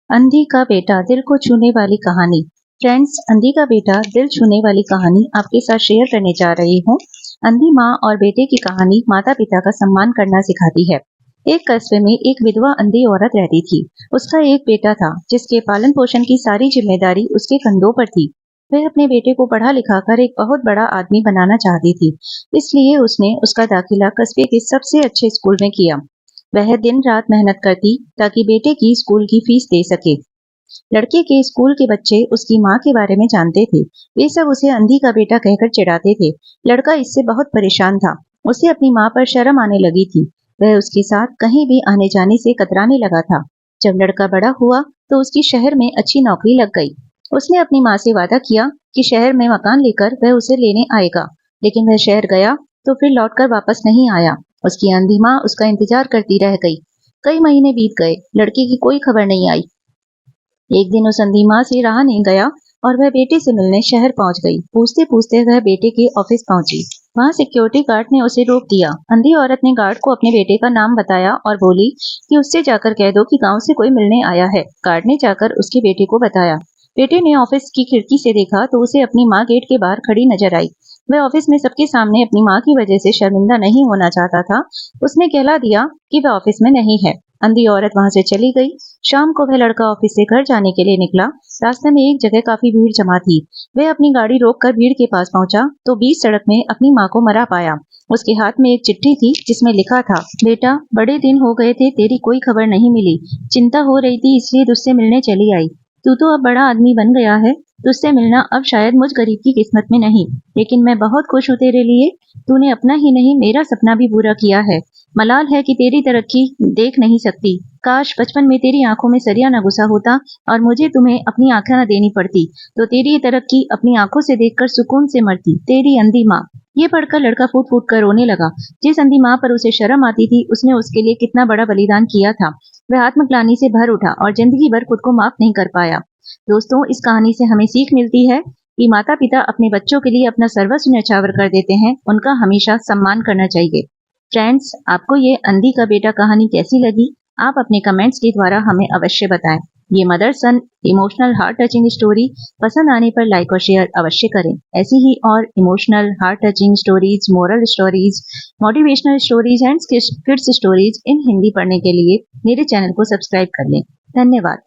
अंधी का बेटा दिल को छूने वाली कहानी। फ्रेंड्स, अंधी का बेटा दिल छूने वाली कहानी आपके साथ शेयर करने जा रही हूँ। अंधी माँ और बेटे की कहानी माता पिता का सम्मान करना सिखाती है। एक कस्बे में एक विधवा अंधी औरत रहती थी। उसका एक बेटा था जिसके पालन पोषण की सारी जिम्मेदारी उसके कंधों पर थी। वह अपने बेटे को पढ़ा लिखा कर एक बहुत बड़ा आदमी बनाना चाहती थी, इसलिए उसने उसका दाखिला कस्बे के सबसे अच्छे स्कूल में किया। वह दिन रात मेहनत करती ताकि बेटे की स्कूल की फीस दे सके। लड़के के स्कूल के बच्चे उसकी माँ के बारे में जानते थे। वे सब उसे अंधी का बेटा कहकर चिढ़ाते थे। लड़का इससे बहुत परेशान था। उसे अपनी माँ पर शर्म आने लगी थी। वह उसके साथ कहीं भी आने जाने से कतराने लगा था। जब लड़का बड़ा हुआ तो उसकी शहर में अच्छी नौकरी लग गई। उसने अपनी माँ से वादा किया कि शहर में मकान लेकर वह उसे लेने आएगा, लेकिन वह शहर गया तो फिर लौटकर वापस नहीं आया। उसकी अंधी माँ उसका इंतजार करती रह गई। कई महीने बीत गए, लड़के की कोई खबर नहीं आई। एक दिन उस अंधी माँ से रहा नहीं गया और वह बेटे से मिलने शहर पहुंच गई। पूछते पूछते वह बेटे के ऑफिस पहुंची। वहां सिक्योरिटी गार्ड ने उसे रोक दिया। अंधी औरत ने गार्ड को अपने बेटे का नाम बताया और बोली कि उससे जाकर कह दो कि गांव से कोई मिलने आया है। गार्ड ने जाकर उसके बेटे को बताया। बेटे ने ऑफिस की खिड़की से देखा तो उसे अपनी माँ गेट के बाहर खड़ी नजर आई। वह ऑफिस में सबके सामने अपनी माँ की वजह से शर्मिंदा नहीं होना चाहता था। उसने कहला दिया कि वह ऑफिस में नहीं है। अंधी औरत वहां से चली गई। शाम को वह लड़का ऑफिस से घर जाने के लिए निकला। रास्ते में एक जगह काफी भीड़ जमा थी। वह अपनी गाड़ी रोककर भीड़ के पास पहुंचा तो बीच सड़क में अपनी माँ को मरा पाया। उसके हाथ में एक चिट्ठी थी जिसमें लिखा था, बेटा, बड़े दिन हो गए थे, तेरी कोई खबर नहीं मिली। चिंता हो रही थी इसलिए तुझसे मिलने चली आई। तू तो अब बड़ा आदमी बन गया है। तुझसे मिलना अब शायद मुझ गरीब की किस्मत में नहीं, लेकिन मैं बहुत खुश हूँ तेरे लिए। तूने अपना ही नहीं मेरा सपना भी पूरा किया है। मलाल है कि तेरी तरक्की देख नहीं सकती। काश बचपन में तेरी आंखों में सरिया न घुसा होता और मुझे तुम्हें अपनी आंखें न देनी पड़ती, तो तेरी ये तरक्की अपनी आंखों से देखकर सुकून से मरती। तेरी अंधी माँ। ये पढ़कर लड़का फूट फूट कर रोने लगा। जिस अंधी माँ पर उसे शर्म आती थी, उसने उसके लिए कितना बड़ा बलिदान किया था। वह आत्मग्लानि से भर उठा और जिंदगी भर खुद को माफ नहीं कर पाया। दोस्तों, इस कहानी से हमें सीख मिलती है कि माता पिता अपने बच्चों के लिए अपना सर्वस्व न्यौछावर कर देते हैं। उनका हमेशा सम्मान करना चाहिए। फ्रेंड्स, आपको ये अंधी का बेटा कहानी कैसी लगी? आप अपने कमेंट्स के द्वारा हमें अवश्य बताएं। ये मदर सन इमोशनल हार्ट टचिंग स्टोरी पसंद आने पर लाइक और शेयर अवश्य करें। ऐसी ही और emotional heart touching stories, moral stories, motivational stories and kids stories in Hindi पढ़ने के लिए मेरे चैनल को सब्सक्राइब कर लें। धन्यवाद।